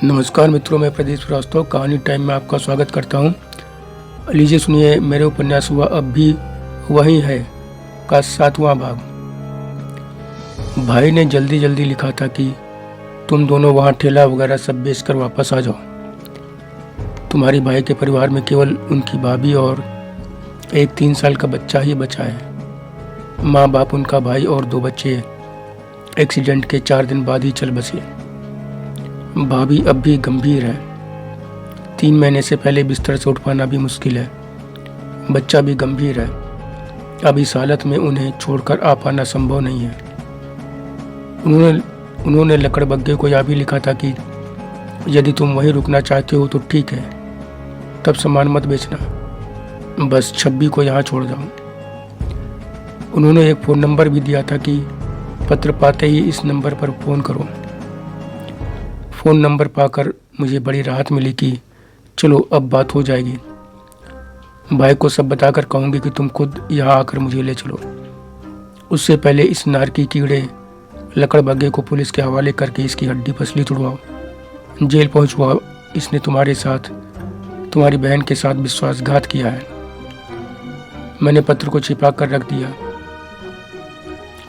नमस्कार मित्रों, मैं प्रदीप श्रीवास्तव कहानी टाइम में आपका स्वागत करता हूं। लीजिए सुनिए मेरे उपन्यास हुआ अब भी वही है का 7वां भाग। भाई ने जल्दी जल्दी लिखा था कि तुम दोनों वहां ठेला वगैरह सब बेचकर वापस आ जाओ। तुम्हारी भाई के परिवार में केवल उनकी भाभी और एक 3 साल का बच्चा ही बचा है। माँ बाप, उनका भाई और 2 बच्चे एक्सीडेंट के 4 दिन बाद ही चल बसे। भाभी अब भी गंभीर है। 3 महीने से पहले बिस्तर से उठ पाना भी मुश्किल है। बच्चा भी गंभीर है। अब इस हालत में उन्हें छोड़कर आ पाना संभव नहीं है। उन्होंने लकड़बग्गे को यह भी लिखा था कि यदि तुम वहीं रुकना चाहते हो तो ठीक है, तब सामान मत बेचना, बस छब्बी को यहाँ छोड़ जाओ। उन्होंने एक फ़ोन नंबर भी दिया था कि पत्र पाते ही इस नंबर पर फ़ोन करो। फ़ोन नंबर पाकर मुझे बड़ी राहत मिली कि चलो अब बात हो जाएगी। भाई को सब बताकर कहूँगी कि तुम खुद यहाँ आकर मुझे ले चलो। उससे पहले इस नारकी कीड़े लकड़बग्गे को पुलिस के हवाले करके इसकी हड्डी पसली तुड़वाओ, जेल पहुँचवाओ। इसने तुम्हारे साथ, तुम्हारी बहन के साथ विश्वासघात किया है। मैंने पत्र को छिपा कर रख दिया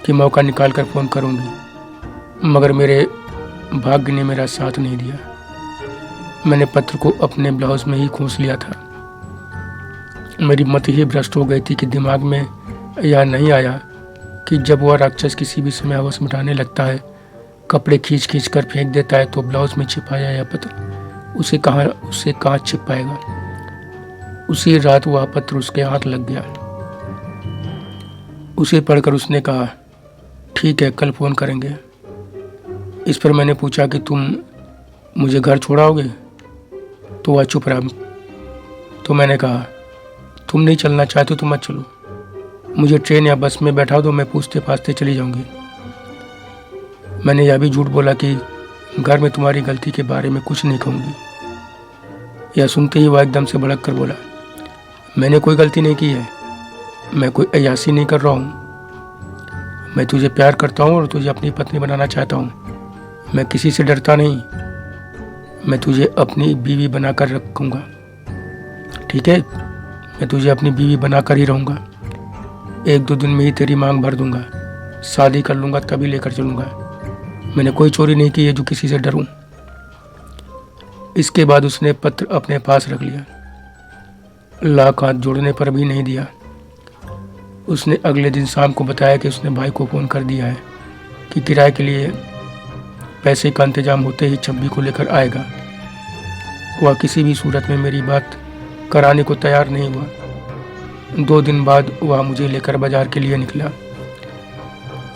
कि मौका निकाल कर फ़ोन करूँगी, मगर मेरे भाग्य ने मेरा साथ नहीं दिया। मैंने पत्र को अपने ब्लाउज में ही खोस लिया था। मेरी मति ही भ्रष्ट हो गई थी कि दिमाग में यह नहीं आया कि जब वह राक्षस किसी भी समय हवस मिटाने लगता है, कपड़े खींच खींच कर फेंक देता है, तो ब्लाउज में छिपाया यह पत्र उसे कहाँ छिप पाएगा। उसी रात वह पत्र उसके हाथ लग गया। उसे पढ़कर उसने कहा, ठीक है, कल फ़ोन करेंगे। इस पर मैंने पूछा कि तुम मुझे घर छोड़ाओगे, तो वह चुप रहा। तो मैंने कहा, तुम नहीं चलना चाहते तो मत चलो, मुझे ट्रेन या बस में बैठा दो, मैं पूछते पाछते चली जाऊंगी। मैंने यह भी झूठ बोला कि घर में तुम्हारी गलती के बारे में कुछ नहीं कहूँगी। यह सुनते ही वह एकदम से भड़क कर बोला, मैंने कोई गलती नहीं की है, मैं कोई अय्यासी नहीं कर रहा हूँ। मैं तुझे प्यार करता हूँ और तुझे अपनी पत्नी बनाना चाहता हूँ। मैं किसी से डरता नहीं। मैं तुझे अपनी बीवी बनाकर रखूँगा, ठीक है? मैं तुझे अपनी बीवी बनाकर ही रहूँगा। 1-2 दिन में ही तेरी मांग भर दूँगा, शादी कर लूँगा, तभी लेकर चलूँगा। मैंने कोई चोरी नहीं की है जो किसी से डरूँ। इसके बाद उसने पत्र अपने पास रख लिया। लाख हाथ जोड़ने पर भी नहीं दिया। उसने अगले दिन शाम को बताया कि उसने भाई को फ़ोन कर दिया है कि किराए के लिए पैसे का इंतजाम होते ही छब्बी को लेकर आएगा। वह किसी भी सूरत में मेरी बात कराने को तैयार नहीं हुआ। 2 दिन बाद वह मुझे लेकर बाजार के लिए निकला।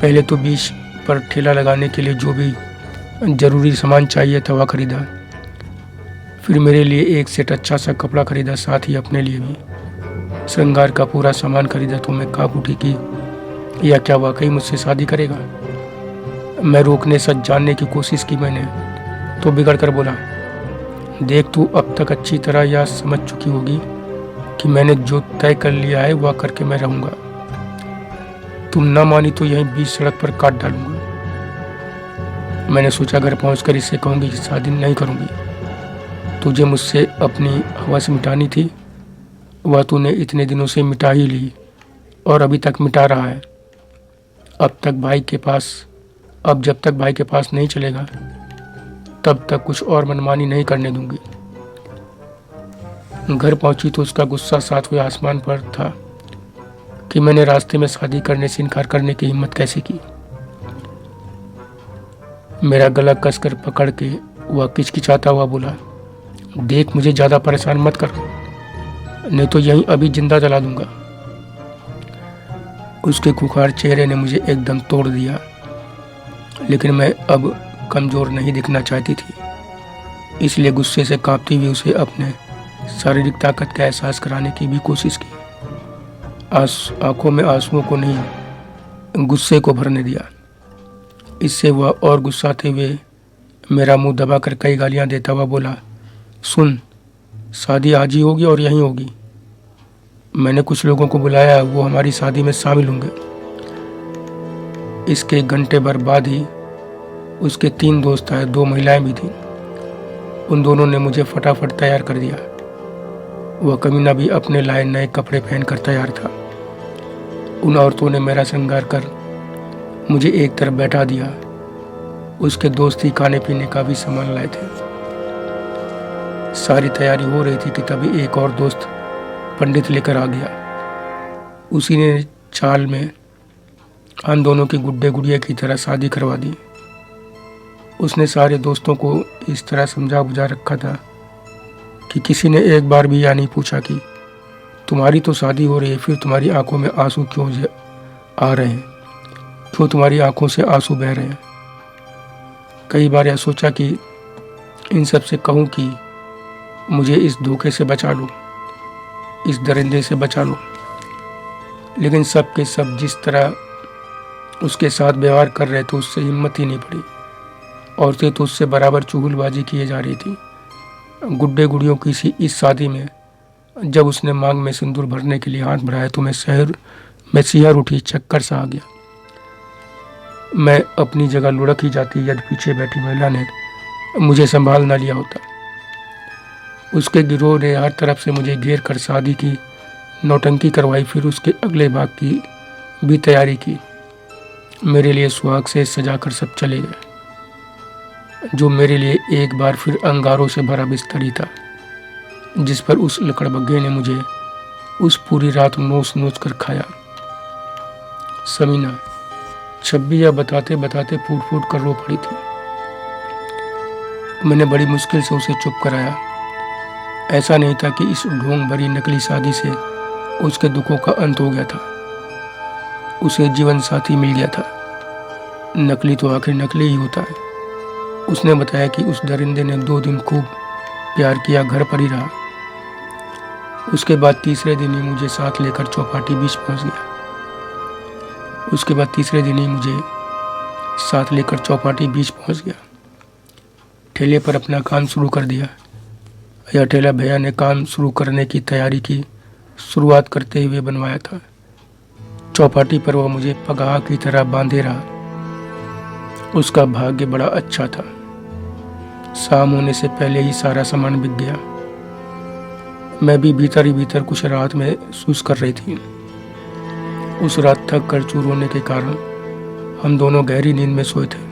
पहले तो बीच पर ठेला लगाने के लिए जो भी ज़रूरी सामान चाहिए था वह खरीदा। फिर मेरे लिए एक सेट अच्छा सा कपड़ा खरीदा, साथ ही अपने लिए भी श्रृंगार का पूरा सामान खरीदा। तो मैं काँप उठी कि यह क्या वाकई मुझसे शादी करेगा। मैं रोकने सच जानने की कोशिश की मैंने, तो बिगड़ कर बोला, देख तू अब तक अच्छी तरह यह समझ चुकी होगी कि मैंने जो तय कर लिया है वह करके मैं रहूँगा। तुम न मानी तो यहीं बीच सड़क पर काट डालूंगा। मैंने सोचा घर पहुंचकर इससे कहूँगी कि शादी नहीं करूँगी। तुझे मुझसे अपनी हवस मिटानी थी, वह तूने इतने दिनों से मिटा ही ली और अभी तक मिटा रहा है। अब जब तक भाई के पास नहीं चलेगा, तब तक कुछ और मनमानी नहीं करने दूंगी। घर पहुंची तो उसका गुस्सा 7वें आसमान पर था कि मैंने रास्ते में शादी करने से इनकार करने की हिम्मत कैसे की। मेरा गला कसकर पकड़ के वह किचकिचाता हुआ बोला, देख मुझे ज़्यादा परेशान मत कर, नहीं तो यहीं अभी जिंदा जला दूंगा। उसके खुखार चेहरे ने मुझे एकदम तोड़ दिया, लेकिन मैं अब कमज़ोर नहीं दिखना चाहती थी, इसलिए गुस्से से कांपती हुई उसे अपने शारीरिक ताकत का एहसास कराने की भी कोशिश की। आंखों में आंसुओं को नहीं, गुस्से को भरने दिया। इससे वह और गुस्साते हुए मेरा मुंह दबाकर कई गालियां देता हुआ बोला, सुन, शादी आज ही होगी और यहीं होगी। मैंने कुछ लोगों को बुलाया है, वो हमारी शादी में शामिल होंगे। इसके घंटे भर बाद ही उसके 3 दोस्त आए, 2 महिलाएं भी थीं। उन दोनों ने मुझे फटाफट तैयार कर दिया। वह कमीना भी अपने लाए नए कपड़े पहनकर तैयार था। उन औरतों ने मेरा श्रृंगार कर मुझे एक तरफ बैठा दिया। उसके दोस्त ही खाने पीने का भी सामान लाए थे। सारी तैयारी हो रही थी कि तभी एक और दोस्त पंडित लेकर आ गया। उसी ने चाल में हम दोनों की गुड्डे गुड़िया की तरह शादी करवा दी। उसने सारे दोस्तों को इस तरह समझा बुझा रखा था कि किसी ने एक बार भी यह नहीं पूछा कि तुम्हारी तो शादी हो रही है, फिर तुम्हारी आंखों में आंसू क्यों आ रहे हैं, क्यों तुम्हारी आंखों से आंसू बह रहे हैं। कई बार यह सोचा कि इन सब से कहूँ कि मुझे इस धोखे से बचा लो, इस दरिंदे से बचा लो, लेकिन सब के सब जिस तरह उसके साथ व्यवहार कर रहे थे उससे हिम्मत ही नहीं पड़ी। औरतें तो उससे बराबर चुगलबाजी किए जा रही थी। गुड्डे गुड़ियों की सी इस शादी में जब उसने मांग में सिंदूर भरने के लिए हाथ बढ़ाया तो मैं सिहर उठी, चक्कर सा आ गया। मैं अपनी जगह लुढ़क ही जाती यदि पीछे बैठी महिला ने मुझे संभाल ना लिया होता। उसके गिरोह ने हर तरफ से मुझे घेर कर शादी की नौटंकी करवाई। फिर उसके अगले भाग की भी तैयारी की। मेरे लिए सुहाग से सजाकर सब चले गए, जो मेरे लिए एक बार फिर अंगारों से भरा बिस्तर ही था, जिस पर उस लकड़बग्घे ने मुझे उस पूरी रात नोच नोच कर खाया। समीना छब्बी या बताते बताते फूट फूट कर रो पड़ी थी। मैंने बड़ी मुश्किल से उसे चुप कराया। ऐसा नहीं था कि इस ढोंग भरी नकली शादी से उसके दुखों का अंत हो गया था। उसे जीवन साथी मिल गया था। नकली तो आखिर नकली ही होता है। उसने बताया कि उस दरिंदे ने 2 दिन खूब प्यार किया, घर पर ही रहा। उसके बाद तीसरे दिन ही मुझे साथ लेकर चौपाटी बीच पहुंच गया। ठेले पर अपना काम शुरू कर दिया। यह ठेला भैया ने काम शुरू करने की तैयारी की शुरुआत करते हुए बनवाया था। चौपाटी पर वह मुझे पगाह की तरह बांधे रहा। उसका भाग्य बड़ा अच्छा था। शाम होने से पहले ही सारा सामान बिक गया। मैं भी भीतर ही भीतर कुछ राहत महसूस कर रही थी। उस रात थक कर चूर होने के कारण हम दोनों गहरी नींद में सोए थे।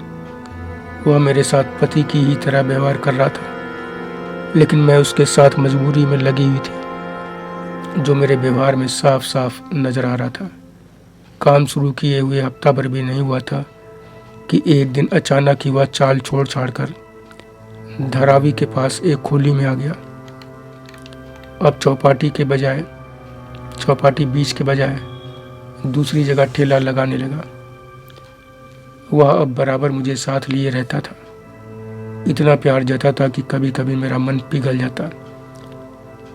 वह मेरे साथ पति की ही तरह व्यवहार कर रहा था, लेकिन मैं उसके साथ मजबूरी में लगी हुई थी, जो मेरे व्यवहार में साफ साफ नजर आ रहा था। काम शुरू किए हुए हफ्ता भर भी नहीं हुआ था कि एक दिन अचानक ही वह चाल छोड़ छाड़ कर धारावी के पास एक खोली में आ गया। अब चौपाटी बीच के बजाय दूसरी जगह ठेला लगाने लगा। वह अब बराबर मुझे साथ लिए रहता था। इतना प्यार जताता कि कभी कभी मेरा मन पिघल जाता।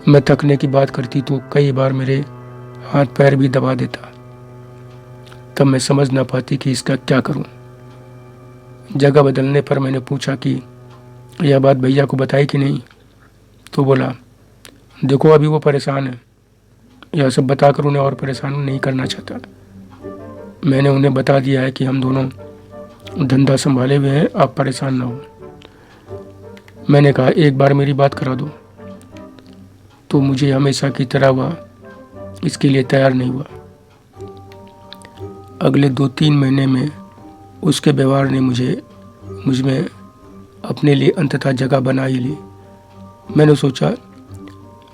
मैं थकने की बात करती तो कई बार मेरे हाथ पैर भी दबा देता। तब मैं समझ ना पाती कि इसका क्या करूं। जगह बदलने पर मैंने पूछा कि यह बात भैया को बताई कि नहीं, तो बोला देखो अभी वो परेशान है, यह सब बताकर उन्हें और परेशान नहीं करना चाहता। मैंने उन्हें बता दिया है कि हम दोनों धंधा संभाले हुए हैं, आप परेशान ना हो। मैंने कहा एक बार मेरी बात करा दो, तो मुझे हमेशा की तरह वह इसके लिए तैयार नहीं हुआ। अगले 2-3 महीने में उसके व्यवहार ने मुझ में अपने लिए अंततः जगह बना ही ली। मैंने सोचा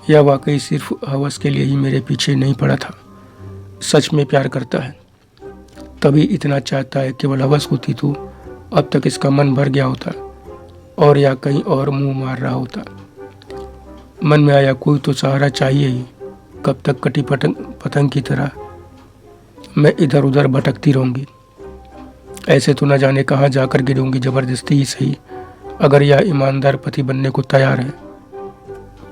यह वाकई सिर्फ हवस के लिए ही मेरे पीछे नहीं पड़ा था, सच में प्यार करता है, तभी इतना चाहता है। केवल हवस होती तो अब तक इसका मन भर गया होता और या कहीं और मुंह मार रहा होता। मन में आया कोई तो सहारा चाहिए ही। कब तक कटी पतंग की तरह मैं इधर उधर भटकती रहूंगी। ऐसे तो न जाने कहाँ जाकर गिरूंगी। जबरदस्ती ही सही, अगर यह ईमानदार पति बनने को तैयार है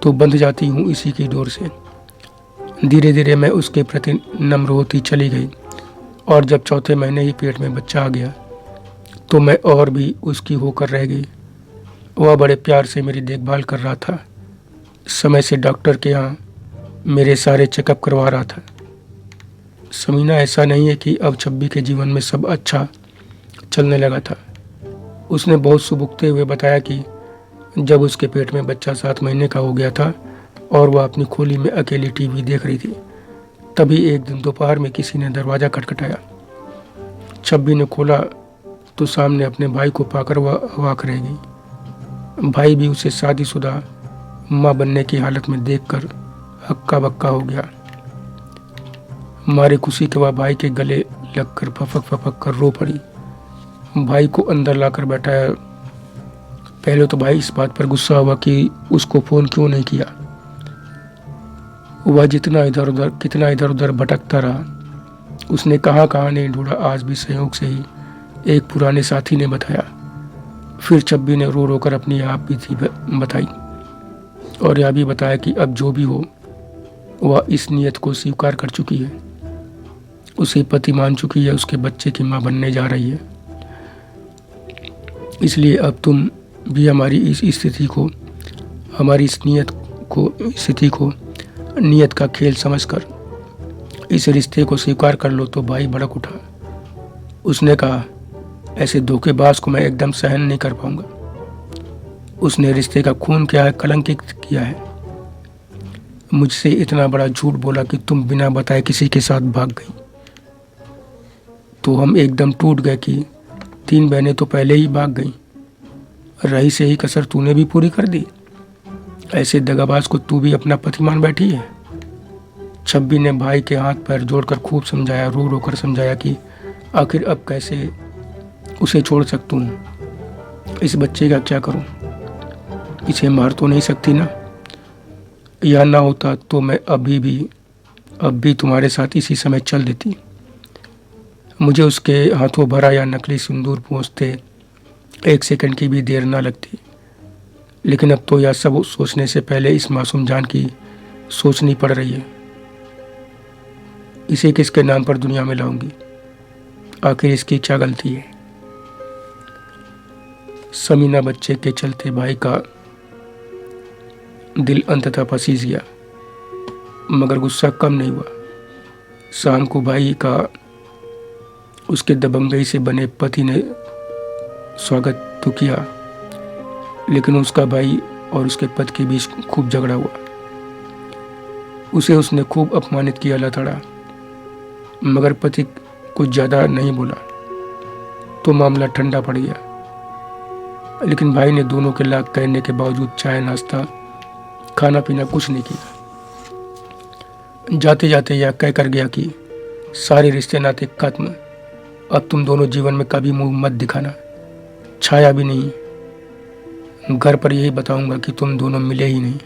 तो बंध जाती हूँ इसी की डोर से। धीरे धीरे मैं उसके प्रति नम्र होती चली गई और जब 4थे महीने ही पेट में बच्चा आ गया तो मैं और भी उसकी होकर रह गई। वह बड़े प्यार से मेरी देखभाल कर रहा था। समय से डॉक्टर के यहाँ मेरे सारे चेकअप करवा रहा था। समीना ऐसा नहीं है कि अब छब्बी के जीवन में सब अच्छा चलने लगा था। उसने बहुत सुबुकते हुए बताया कि जब उसके पेट में बच्चा 7 महीने का हो गया था और वह अपनी खोली में अकेली टीवी देख रही थी, तभी एक दिन दोपहर में किसी ने दरवाज़ा खटखटाया। छब्बी ने खोला तो सामने अपने भाई को पाकर वह अवाक रह गई। भाई भी उसे शादीशुदा माँ बनने की हालत में देखकर हक्का बक्का हो गया। मारे खुशी के वह भाई के गले लगकर फपक फपक कर रो पड़ी। भाई को अंदर लाकर बैठाया। पहले तो भाई इस बात पर गुस्सा हुआ कि उसको फ़ोन क्यों नहीं किया। वह कितना इधर उधर भटकता रहा। उसने कहाँ कहाँ नहीं ढूंढा। आज भी संयोग से ही एक पुराने साथी ने बताया। फिर छब्बी ने रो रो कर अपनी आप बीती बताई और यह भी बताया कि अब जो भी हो वह इस नियत को स्वीकार कर चुकी है, उसे पति मान चुकी है, उसके बच्चे की माँ बनने जा रही है। इसलिए अब तुम भी हमारी इस स्थिति को, हमारी इस स्थिति को नियत का खेल समझकर इस रिश्ते को स्वीकार कर लो। तो भाई भड़क उठा। उसने कहा, ऐसे धोखेबाज को मैं एकदम सहन नहीं कर पाऊंगा। उसने रिश्ते का खून किया है, कलंकित किया है। मुझसे इतना बड़ा झूठ बोला कि तुम बिना बताए किसी के साथ भाग गई। तो हम एकदम टूट गए कि 3 बहनें तो पहले ही भाग गईं। रही से ही कसर तूने भी पूरी कर दी। ऐसे दगाबाज को तू भी अपना पति मान बैठी है। छब्बी ने भाई के हाथ पैर जोड़कर खूब समझाया, रो रो कर समझाया कि आखिर अब कैसे उसे छोड़ सकता हूँ। इस बच्चे का क्या करूँ? इसे मार तो नहीं सकती ना? यह ना होता तो मैं अब भी तुम्हारे साथ इसी समय चल देती। मुझे उसके हाथों भरा या नकली सिंदूर पोंछते 1 सेकंड की भी देर ना लगती। लेकिन अब तो यह सब सोचने से पहले इस मासूम जान की सोचनी पड़ रही है। इसे किसके नाम पर दुनिया में लाऊंगी? आखिर इसकी क्या गलती है? समीना बच्चे के चलते भाई का दिल अंततः पसीज गया, मगर गुस्सा कम नहीं हुआ। शाम को भाई का उसके दबंगई से बने पति ने स्वागत तो किया, लेकिन उसका भाई और उसके पति के बीच खूब झगड़ा हुआ। उसे उसने खूब अपमानित किया, लताड़ा, मगर पति कुछ ज़्यादा नहीं बोला तो मामला ठंडा पड़ गया। लेकिन भाई ने दोनों के लाख कहने के बावजूद चाय नाश्ता खाना पीना कुछ नहीं किया। जाते जाते यह कह कर गया कि सारे रिश्ते नाते खत्म। अब तुम दोनों जीवन में कभी मुंह मत दिखाना, छाया भी नहीं। घर पर यही बताऊंगा कि तुम दोनों मिले ही नहीं।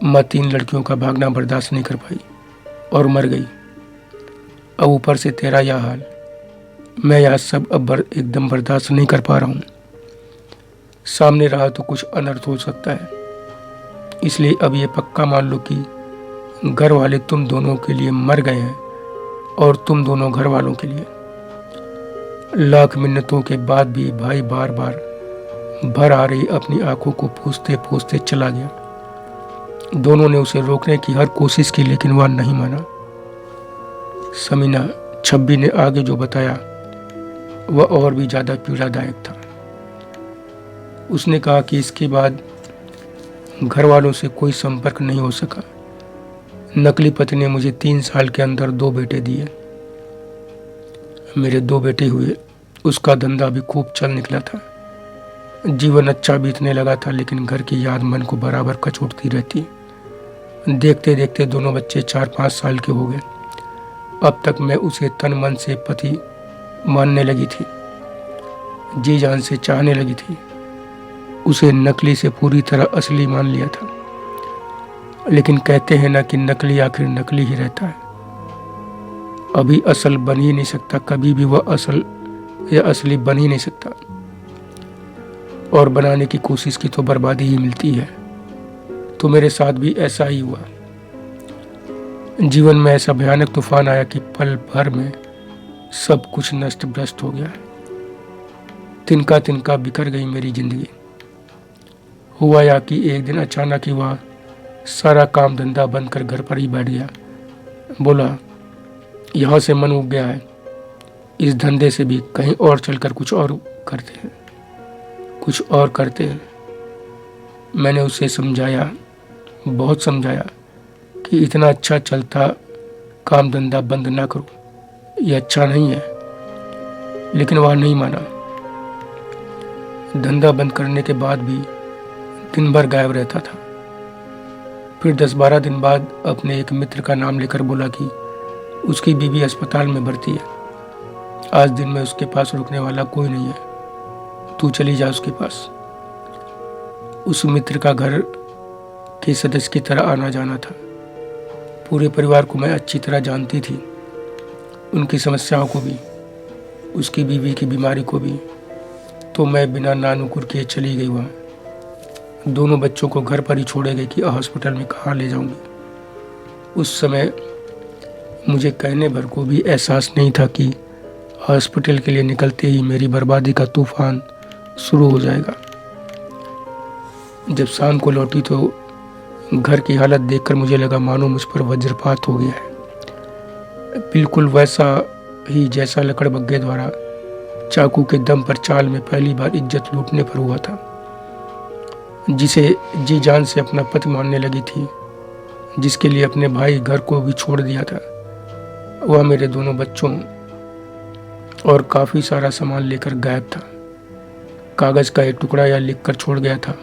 मैं 3 लड़कियों का भागना बर्दाश्त नहीं कर पाई और मर गई। अब ऊपर से तेरा यह हाल। मैं यह सब अब एकदम बर्दाश्त नहीं कर पा रहा हूँ। सामने रहा तो कुछ अनर्थ हो सकता है। इसलिए अब ये पक्का मान लो कि घर वाले तुम दोनों के लिए मर गए हैं और तुम दोनों घर वालों के लिए। लाख मिन्नतों के बाद भी भाई बार बार भर आ रही अपनी आंखों को पूछते पूछते चला गया। दोनों ने उसे रोकने की हर कोशिश की, लेकिन वह नहीं माना। समीना छब्बी ने आगे जो बताया वह और भी ज़्यादा पीड़ादायक था। उसने कहा कि इसके बाद घर वालों से कोई संपर्क नहीं हो सका। नकली पति ने मुझे 3 साल के अंदर 2 बेटे दिए। मेरे 2 बेटे हुए। उसका धंधा भी खूब चल निकला था। जीवन अच्छा बीतने लगा था, लेकिन घर की याद मन को बराबर कचोटती रहती। देखते देखते दोनों बच्चे 4-5 साल के हो गए। अब तक मैं उसे तन मन से पति मानने लगी थी, जी जान से चाहने लगी थी। उसे नकली से पूरी तरह असली मान लिया था। लेकिन कहते हैं ना कि नकली आखिर नकली ही रहता है। अभी असल बन ही नहीं सकता, कभी भी वह असल या असली बन ही नहीं सकता। और बनाने की कोशिश की तो बर्बादी ही मिलती है। तो मेरे साथ भी ऐसा ही हुआ। जीवन में ऐसा भयानक तूफान आया कि पल भर में सब कुछ नष्ट भ्रष्ट हो गया। तिनका तिनका बिखर गई मेरी जिंदगी। हुआ या कि एक दिन अचानक ही वह सारा काम धंधा बंद कर घर पर ही बैठ गया। बोला, यहाँ से मन उब गया है, इस धंधे से भी कहीं और चलकर कुछ और करते हैं। मैंने उसे समझाया, बहुत समझाया कि इतना अच्छा चलता काम धंधा बंद ना करो, ये अच्छा नहीं है, लेकिन वह नहीं माना। धंधा बंद करने के बाद भी दिन भर गायब रहता था। फिर 10-12 दिन बाद अपने एक मित्र का नाम लेकर बोला कि उसकी बीवी अस्पताल में भर्ती है, आज दिन में उसके पास रुकने वाला कोई नहीं है, तू चली जा उसके पास। उस मित्र का घर के सदस्य की तरह आना जाना था। पूरे परिवार को मैं अच्छी तरह जानती थी, उनकी समस्याओं को भी, उसकी बीवी की बीमारी को भी। तो मैं बिना नानुकुर किए चली गई वहाँ। दोनों बच्चों को घर पर ही छोड़े गए कि हॉस्पिटल में कहाँ ले जाऊंगी। उस समय मुझे कहने भर को भी एहसास नहीं था कि हॉस्पिटल के लिए निकलते ही मेरी बर्बादी का तूफान शुरू हो जाएगा। जब शाम को लौटी तो घर की हालत देखकर मुझे लगा मानो मुझ पर वज्रपात हो गया है। बिल्कुल वैसा ही जैसा लकड़बग्घे द्वारा चाकू के दम पर चाल में पहली बार इज्जत लूटने पर हुआ था। जिसे जी जान से अपना पति मानने लगी थी, जिसके लिए अपने भाई घर को भी छोड़ दिया था, वह मेरे दोनों बच्चों और काफ़ी सारा सामान लेकर गायब था। कागज़ का एक टुकड़ा या लिख कर छोड़ गया था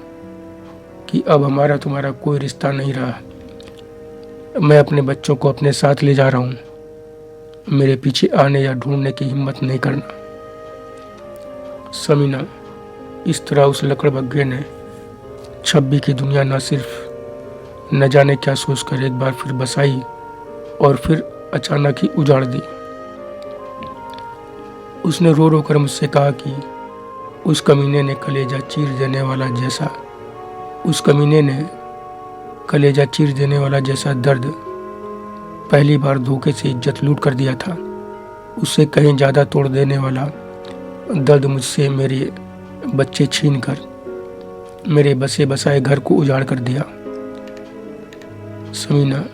कि अब हमारा तुम्हारा कोई रिश्ता नहीं रहा, मैं अपने बच्चों को अपने साथ ले जा रहा हूँ, मेरे पीछे आने या ढूंढने की हिम्मत नहीं करना। समीना, इस तरह उस लकड़बग्घे ने छब्बी की दुनिया न सिर्फ न जाने क्या सोचकर एक बार फिर बसाई और फिर अचानक ही उजाड़ दी। उसने रो रो कर मुझसे कहा कि उस कमीने ने कलेजा चीर देने वाला जैसा दर्द पहली बार धोखे से इज्जत लूट कर दिया था, उससे कहीं ज़्यादा तोड़ देने वाला दर्द मुझसे मेरे बच्चे छीन कर मेरे बसे बसाए घर को उजाड़ कर दिया। समीना,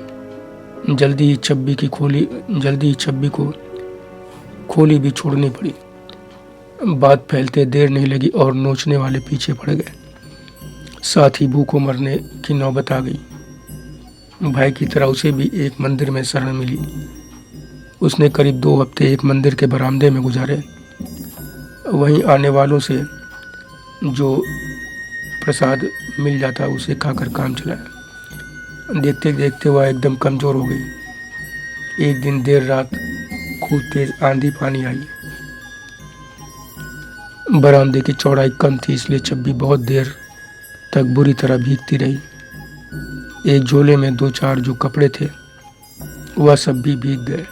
जल्दी ही छब्बी को खोली भी छोड़नी पड़ी। बात फैलते देर नहीं लगी और नोचने वाले पीछे पड़ गए। साथ ही भूखों मरने की नौबत आ गई। भाई की तरह उसे भी एक मंदिर में शरण मिली। उसने करीब 2 हफ्ते एक मंदिर के बरामदे में गुजारे। वहीं आने वालों से जो प्रसाद मिल जाता उसे खाकर काम चलाया। देखते देखते वह एकदम कमज़ोर हो गई। एक दिन देर रात खूब तेज आंधी पानी आई। बरामदे की चौड़ाई कम थी, इसलिए छब्बी बहुत देर तक बुरी तरह भीगती रही। एक झोले में 2-4 जो कपड़े थे वह सब भी भीग गए।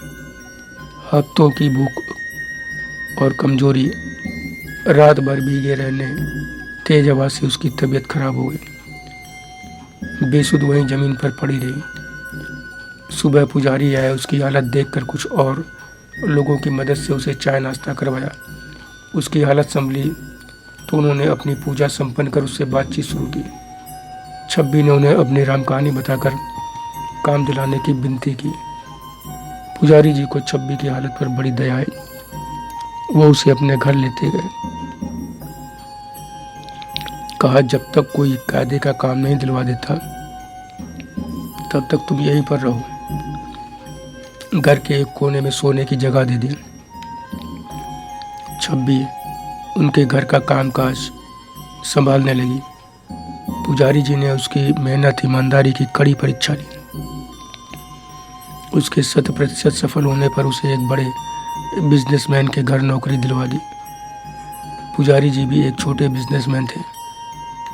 हफ्तों की भूख और कमजोरी, रात भर भीगे रहने, तेज हवा से उसकी तबीयत खराब हो गई। बेसुध वहीं जमीन पर पड़ी रही। सुबह पुजारी आया, उसकी हालत देखकर कुछ और लोगों की मदद से उसे चाय नाश्ता करवाया। उसकी हालत संभली तो उन्होंने अपनी पूजा संपन्न कर उससे बातचीत शुरू की। छब्बी ने उन्हें अपनी राम कहानी बताकर काम दिलाने की विनती की। पुजारी जी को छब्बी की हालत पर बड़ी दया आई। वो उसे अपने घर लेते गए। कहा, जब तक कोई कायदे का काम नहीं दिलवा देता तब तक तुम यहीं पर रहो। घर के एक कोने में सोने की जगह दे दी। छब्बी उनके घर का कामकाज संभालने लगी। पुजारी जी ने उसकी मेहनत, ईमानदारी की कड़ी परीक्षा ली। उसके 100% सफल होने पर उसे एक बड़े बिजनेसमैन के घर नौकरी दिलवा दी। पुजारी जी भी एक छोटे बिजनेसमैन थे,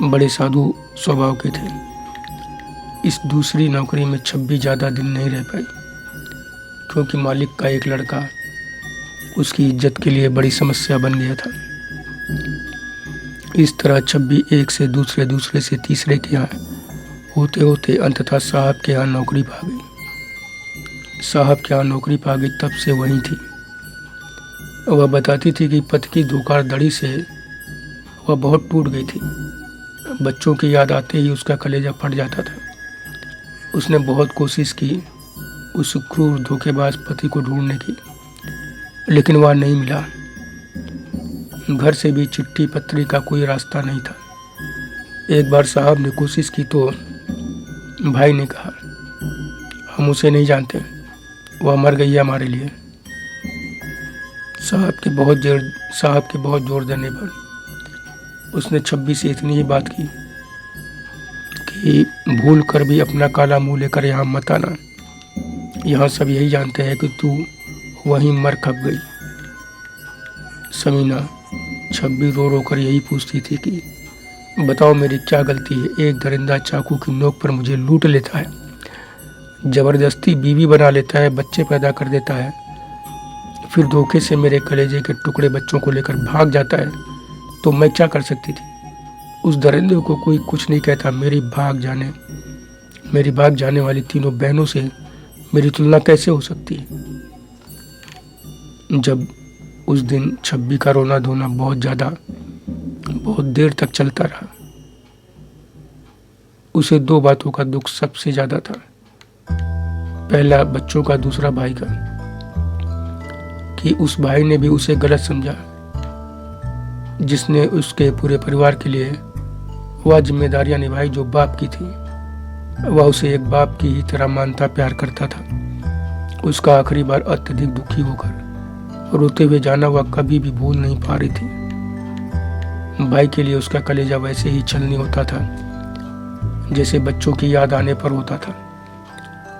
बड़े साधु स्वभाव के थे। इस दूसरी नौकरी में छब्बी ज़्यादा दिन नहीं रह पाई, क्योंकि मालिक का एक लड़का उसकी इज्जत के लिए बड़ी समस्या बन गया था। इस तरह छब्बी एक से दूसरे, दूसरे से तीसरे के यहाँ होते होते अंततः साहब के यहाँ नौकरी पा गई। साहब के यहाँ नौकरी पा गई तब से वहीं थी। वह बताती थी कि पति की धोखाधड़ी से वह बहुत टूट गई थी। बच्चों की याद आते ही उसका कलेजा फट जाता था। उसने बहुत कोशिश की उस क्रूर धोखेबाज पति को ढूंढने की, लेकिन वह नहीं मिला। घर से भी चिट्ठी पत्री का कोई रास्ता नहीं था। एक बार साहब ने कोशिश की तो भाई ने कहा, हम उसे नहीं जानते, वह मर गई है हमारे लिए। साहब के बहुत जोर देने पर उसने छब्बी से इतनी ही बात की कि भूल कर भी अपना काला मुंह लेकर यहाँ मत आना। यहाँ सब यही जानते हैं कि तू वहीं मर खप गई। समीना छब्बी रो रो कर यही पूछती थी कि बताओ मेरी क्या गलती है। एक दरिंदा चाकू की नोक पर मुझे लूट लेता है, जबरदस्ती बीवी बना लेता है, बच्चे पैदा कर देता है, फिर धोखे से मेरे कलेजे के टुकड़े बच्चों को लेकर भाग जाता है। तो मैं क्या कर सकती थी? उस दरिंदे को कोई कुछ नहीं कहता। मेरी भाग जाने वाली तीनों बहनों से मेरी तुलना कैसे हो सकती है? जब उस दिन छब्बी का रोना धोना बहुत देर तक चलता रहा। उसे दो बातों का दुख सबसे ज्यादा था। पहला बच्चों का, दूसरा भाई का, कि उस भाई ने भी उसे गलत समझा जिसने उसके पूरे परिवार के लिए वह जिम्मेदारियां निभाई जो बाप की थी। वह उसे एक बाप की ही तरह मानता प्यार करता था। उसका आखिरी बार अत्यधिक दुखी होकर रोते हुए जाना वह कभी भी भूल नहीं पा रही थी। भाई के लिए उसका कलेजा वैसे ही छलनी होता था जैसे बच्चों की याद आने पर होता था।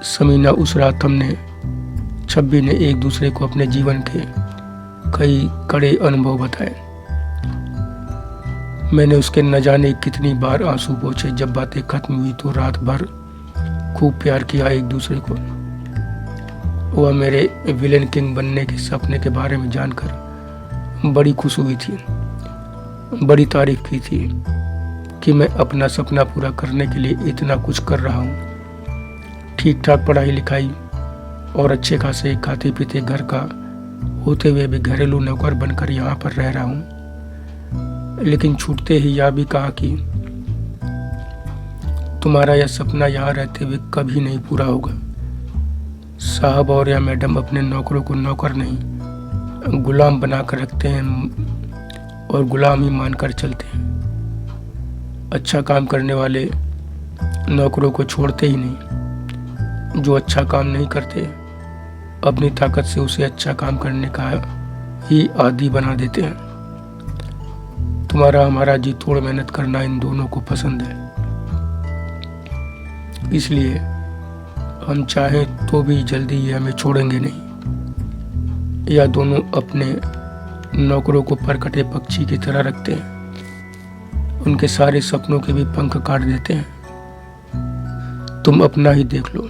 समीना, उस रात हमने छब्बी ने एक दूसरे को अपने जीवन के कई कड़े अनुभव बताए। मैंने उसके न जाने कितनी बार आंसू पोंछे। जब बातें खत्म हुई तो रात भर खूब प्यार किया एक दूसरे को। वह मेरे विलेन किंग बनने के सपने के बारे में जानकर बड़ी खुश हुई थी, बड़ी तारीफ की थी कि मैं अपना सपना पूरा करने के लिए इतना कुछ कर रहा हूँ। ठीक ठाक पढ़ाई लिखाई और अच्छे खासे खाते पीते घर का होते हुए भी घरेलू नौकर बनकर यहाँ पर रह रहा हूँ। लेकिन छूटते ही यह भी कहा कि तुम्हारा यह सपना यहाँ रहते हुए कभी नहीं पूरा होगा। साहब और या मैडम अपने नौकरों को नौकर नहीं गुलाम बनाकर रखते हैं और गुलाम ही मानकर चलते हैं। अच्छा काम करने वाले नौकरों को छोड़ते ही नहीं। जो अच्छा काम नहीं करते अपनी ताकत से उसे अच्छा काम करने का ही आदी बना देते हैं। तुम्हारा हमारा जी तोड़ मेहनत करना इन दोनों को पसंद है, इसलिए हम चाहें तो भी जल्दी ये हमें छोड़ेंगे नहीं। या दोनों अपने नौकरों को परकटे पक्षी की तरह रखते हैं, उनके सारे सपनों के भी पंख काट देते हैं। तुम अपना ही देख लो।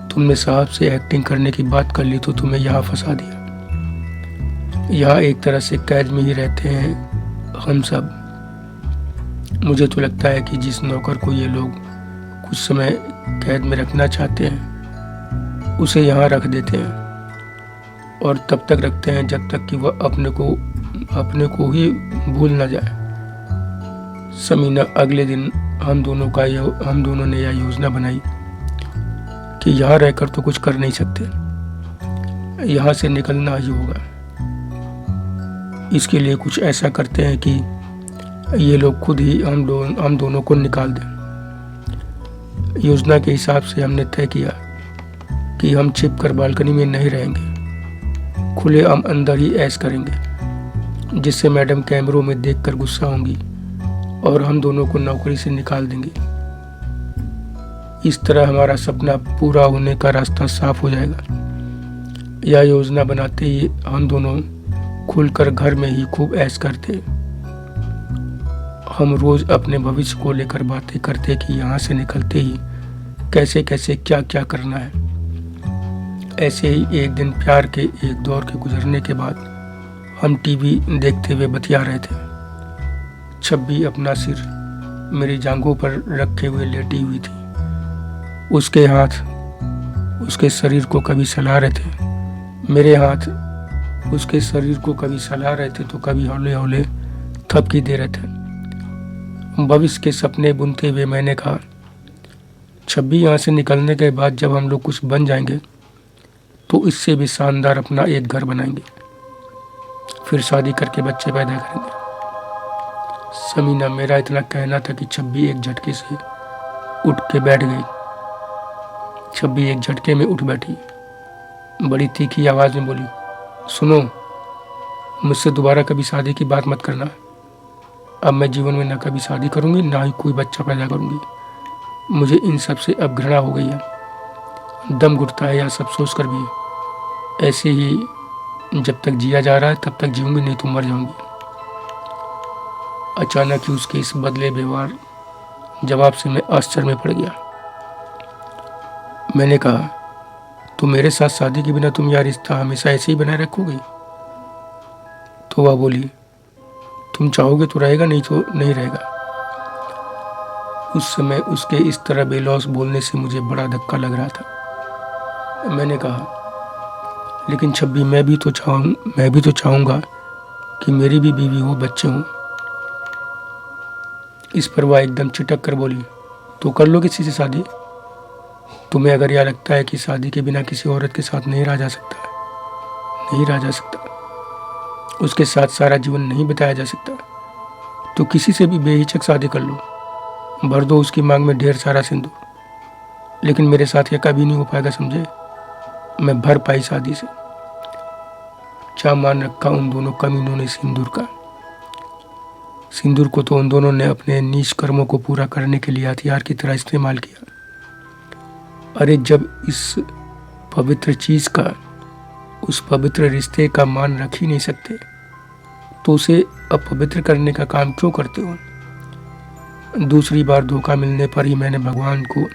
तुमने साहब से एक्टिंग करने की बात कर ली तो तुम्हें यहाँ फंसा दिया। यहाँ एक तरह से कैद में ही रहते हैं हम सब। मुझे तो लगता है कि जिस नौकर को ये लोग कुछ समय कैद में रखना चाहते हैं उसे यहाँ रख देते हैं और तब तक रखते हैं जब तक कि वह अपने को ही भूल न जाए। समीना, अगले दिन हम दोनों ने यह योजना बनाई कि यहाँ रहकर तो कुछ कर नहीं सकते, यहाँ से निकलना ही होगा। इसके लिए कुछ ऐसा करते हैं कि ये लोग खुद ही हम दोनों को निकाल दें। योजना के हिसाब से हमने तय किया कि हम छिपकर बालकनी में नहीं रहेंगे, खुले हम अंदर ही ऐश करेंगे, जिससे मैडम कैमरों में देखकर गुस्सा होंगी और हम दोनों को नौकरी से निकाल देंगे। इस तरह हमारा सपना पूरा होने का रास्ता साफ हो जाएगा। यह योजना बनाते ही हम दोनों खुलकर घर में ही खूब ऐश करते। हम रोज अपने भविष्य को लेकर बातें करते कि यहाँ से निकलते ही कैसे कैसे क्या क्या करना है। ऐसे ही एक दिन प्यार के एक दौर के गुजरने के बाद हम टीवी देखते हुए बतिया रहे थे। छब्बी अपना सिर मेरी जांघों पर रखे हुए लेटी हुई थी। उसके हाथ उसके शरीर को कभी सहला रहे थे, मेरे हाथ उसके शरीर को कभी सहला रहे थे तो कभी हौले हौले थपकी दे रहे थे। भविष्य के सपने बुनते हुए मैंने कहा, छब्बी, यहाँ से निकलने के बाद जब हम लोग कुछ बन जाएंगे तो इससे भी शानदार अपना एक घर बनाएंगे, फिर शादी करके बच्चे पैदा करेंगे। समीना, मेरा इतना कहना था कि छब्बी एक झटके से उठ के बैठ गई। छब्बी एक झटके में उठ बैठी, बड़ी तीखी आवाज में बोली, सुनो, मुझसे दोबारा कभी शादी की बात मत करना। अब मैं जीवन में न कभी शादी करूंगी, ना ही कोई बच्चा पैदा करूंगी। मुझे इन सब से अब घृणा हो गई है। दम घुटता है यह सब सोच कर भी। ऐसे ही जब तक जिया जा रहा है तब तक जीऊंगी, नहीं तो मर जाऊंगी। अचानक ही उसके इस बदले व्यवहार जवाब से मैं आश्चर्य में पड़ गया। मैंने कहा, तो मेरे साथ शादी के बिना तुम यह रिश्ता हमेशा ऐसे ही बनाए रखोगे? तो वह बोली, तुम चाहोगे तो रहेगा, नहीं तो नहीं रहेगा। उस समय उसके इस तरह बेलौस बोलने से मुझे बड़ा धक्का लग रहा था। मैंने कहा, लेकिन छब्बी, मैं भी तो चाहूँगा कि मेरी भी बीवी हो, बच्चे हों। इस पर वह एकदम चिटक कर बोली, तो कर लो किसी से शादी। तुम्हें अगर यह लगता है कि शादी के बिना किसी औरत के साथ नहीं रहा जा सकता, उसके साथ सारा जीवन नहीं बिताया जा सकता, तो किसी से भी बेहिचक शादी कर लो। भर दो उसकी मांग में ढेर सारा सिंदूर। लेकिन मेरे साथ यह कभी नहीं हो पाएगा, समझे? मैं भर पाई शादी से। क्या मान रखा उन दोनों कमीनों ने सिंदूर का। सिंदूर को तो उन दोनों ने अपने नीच कर्मों को पूरा करने के लिए हथियार की तरह इस्तेमाल किया। अरे जब इस पवित्र चीज का, उस पवित्र रिश्ते का मान रख ही नहीं सकते, तो उसे अपवित्र करने का काम क्यों करते हो? दूसरी बार धोखा मिलने पर ही मैंने भगवान को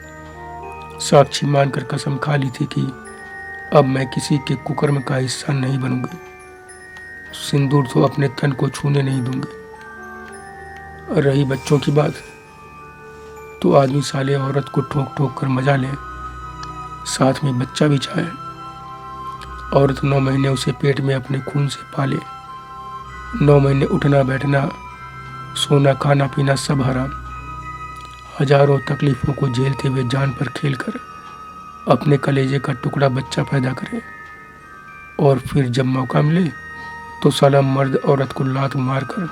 साक्षी मानकर कसम खा ली थी कि अब मैं किसी के कुकर्म का हिस्सा नहीं बनूंगी। सिंदूर तो अपने तन को छूने नहीं दूंगी। रही बच्चों की बात, तो आदमी साले औरत को ठोक ठोक कर मजा ले, साथ में बच्चा भी चाहे। औरत 9 महीने उसे पेट में अपने खून से पाले। 9 महीने उठना बैठना, सोना खाना पीना सब हराम। हजारों तकलीफों को झेलते हुए जान पर खेलकर अपने कलेजे का टुकड़ा बच्चा पैदा करे, और फिर जब मौका मिले तो साला मर्द औरत को लात मारकर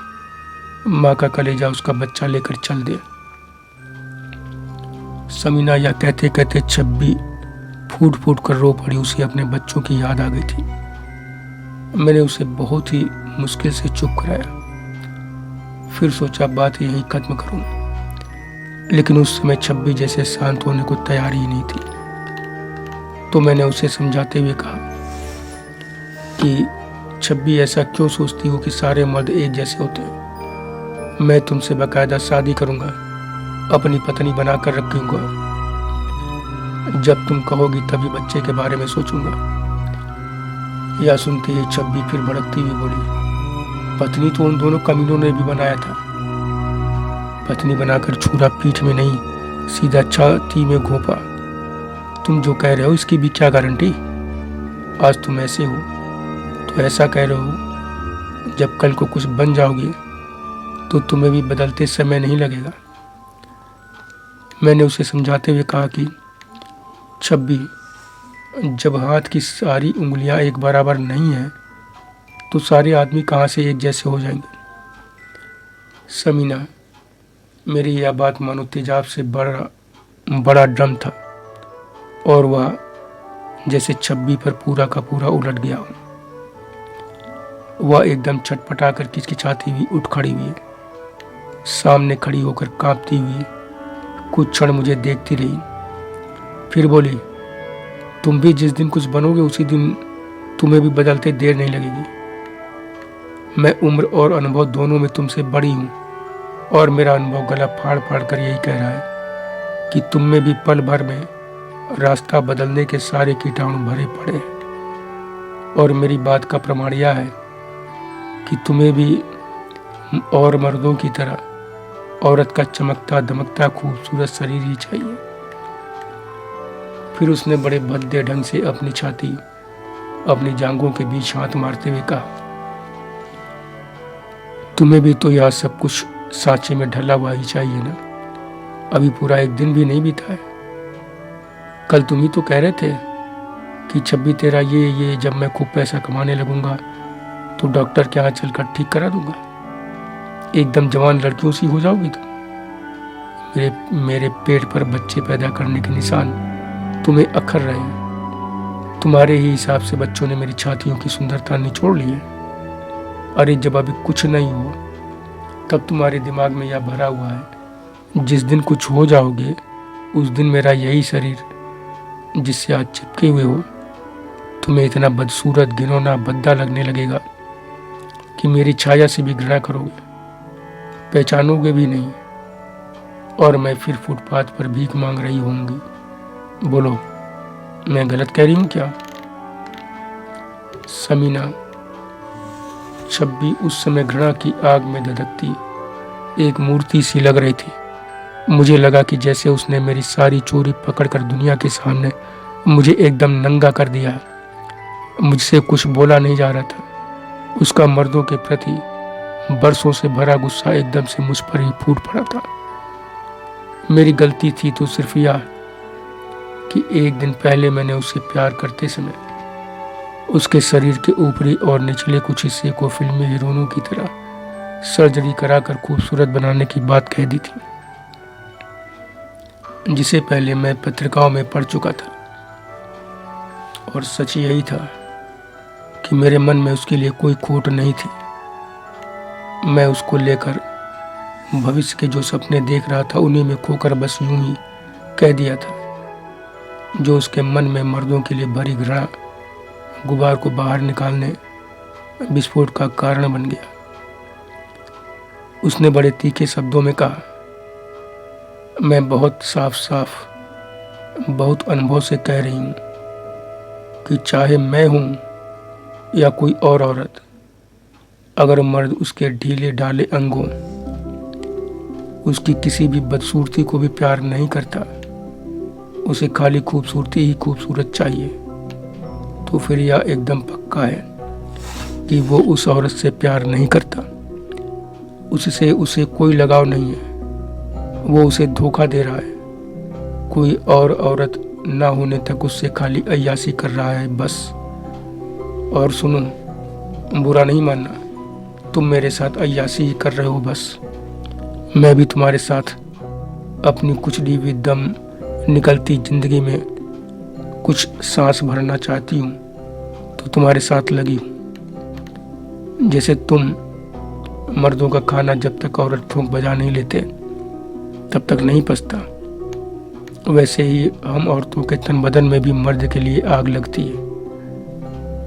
माँ का कलेजा उसका बच्चा लेकर चल दे। समीना, यह कहते कहते छब्बी फूट फूट कर रो पड़ी। उसे अपने बच्चों की याद आ गई थी। मैंने उसे बहुत ही मुश्किल से चुप कराया। फिर सोचा बात यहीं खत्म करूं, लेकिन उस समय छब्बी जैसे शांत होने को तैयार ही नहीं थी। तो मैंने उसे समझाते हुए कहा कि छब्बी, ऐसा क्यों सोचती हो कि सारे मर्द एक जैसे होते हैं? मैं तुमसे बाकायदा शादी करूंगा, अपनी पत्नी बनाकर रखूंगा। जब तुम कहोगी तभी बच्चे के बारे में सोचूंगा। यह सुनते ही छब्बी फिर भड़कती हुई बोली, पत्नी तो उन दोनों कमीनों ने भी बनाया था। पत्नी बनाकर छुरा पीठ में नहीं, सीधा छाती में घोंपा। तुम जो कह रहे हो इसकी भी क्या गारंटी? आज तुम ऐसे हो तो ऐसा कह रहे हो, जब कल को कुछ बन जाओगे तो तुम्हें भी बदलते समय नहीं लगेगा। मैंने उसे समझाते हुए कहा कि छब्बी, जब हाथ की सारी उंगलियां एक बराबर नहीं है तो सारे आदमी कहाँ से एक जैसे हो जाएंगे? समीना, मेरी यह बात मानो तेजाब से बड़ा ड्रम था, और वह जैसे छब्बी पर पूरा का पूरा उलट गया हो। वह एकदम छटपटा कर किचकिचाती हुई उठ खड़ी हुई। सामने खड़ी होकर कांपती हुई कुछ क्षण मुझे देखती रही, फिर बोली, तुम भी जिस दिन कुछ बनोगे उसी दिन तुम्हें भी बदलते देर नहीं लगेगी। मैं उम्र और अनुभव दोनों में तुमसे बड़ी हूँ, और मेरा अनुभव गला फाड़ फाड़ कर यही कह रहा है कि तुम में भी पल भर में रास्ता बदलने के सारे कीटाणु भरे पड़े हैं। और मेरी बात का प्रमाण यह है कि तुम्हें भी और मर्दों की तरह औरत का चमकता दमकता खूबसूरत शरीर ही चाहिए। फिर उसने बड़े भद्दे ढंग से अपनी छाती अपनी जांघों के बीच हाथ मारते हुए कहा, तुम्हें भी तो यह सब कुछ सांचे में ढला हुआ ही चाहिए ना। अभी पूरा एक दिन भी नहीं बीता है। कल तुम ही तो कह रहे थे कि छब्बी तेरा ये जब मैं खूब पैसा कमाने लगूंगा तो डॉक्टर के यहाँ चलकर ठीक करा दूंगा। एकदम जवान लड़कियों सी हो जाओगी तुम। मेरे मेरे पेट पर बच्चे पैदा करने के निशान तुम्हें अखर रहे हैं। तुम्हारे ही हिसाब से बच्चों ने मेरी छातियों की सुंदरता निचोड़ ली है। अरे जब अभी कुछ नहीं हो तब तुम्हारे दिमाग में यह भरा हुआ है, जिस दिन कुछ हो जाओगे उस दिन मेरा यही शरीर जिससे आज चिपके हुए हो तुम्हें इतना बदसूरत, घिनौना, भद्दा लगने लगेगा कि मेरी छाया से भी घृणा करोगे, पहचानोगे भी नहीं, और मैं फिर फुटपाथ पर भीख मांग रही होंगी। बोलो, मैं गलत कह रही हूँ क्या? समीना। छब्बी उस समय घृणा की आग में धधकती एक मूर्ति सी लग रही थी। मुझे लगा कि जैसे उसने मेरी सारी चोरी पकड़कर दुनिया के सामने मुझे एकदम नंगा कर दिया है। मुझसे कुछ बोला नहीं जा रहा था। उसका मर्दों के प्रति बरसों से भरा गुस्सा एकदम से मुझ पर ही फूट पड़ा था। मेरी गलती थी तो सिर्फ यह कि एक दिन पहले मैंने उसे प्यार करते समय उसके शरीर के ऊपरी और निचले कुछ हिस्से को फिल्मी हीरोइनों की तरह सर्जरी कराकर खूबसूरत बनाने की बात कह दी थी, जिसे पहले मैं पत्रिकाओं में पढ़ चुका था। और सच यही था कि मेरे मन में उसके लिए कोई खोट नहीं थी। मैं उसको लेकर भविष्य के जो सपने देख रहा था उन्हीं में खोकर बस यूं ही कह दिया था। जो उसके मन में मर्दों के लिए भरी घृणा गुबार को बाहर निकालने विस्फोट का कारण बन गया। उसने बड़े तीखे शब्दों में कहा, मैं बहुत साफ साफ, बहुत अनुभव से कह रही हूं कि चाहे मैं हूं या कोई और औरत, अगर मर्द उसके ढीले ढाले अंगों, उसकी किसी भी बदसूरती को भी प्यार नहीं करता, उसे खाली खूबसूरती ही खूबसूरत चाहिए, तो फिर यह एकदम पक्का है कि वो उस औरत से प्यार नहीं करता। उससे उसे कोई लगाव नहीं है। वो उसे धोखा दे रहा है। कोई और औरत ना होने तक उससे खाली अय्याशी कर रहा है बस। और सुनो, बुरा नहीं मानना, तुम मेरे साथ अय्याशी ही कर रहे हो बस। मैं भी तुम्हारे साथ अपनी कुचली हुई दम निकलती जिंदगी में कुछ सांस भरना चाहती हूँ, तो तुम्हारे साथ लगी हूँ। जैसे तुम मर्दों का खाना जब तक औरत ठोंक बजा नहीं लेते तब तक नहीं पचता, वैसे ही हम औरतों के तन बदन में भी मर्द के लिए आग लगती है।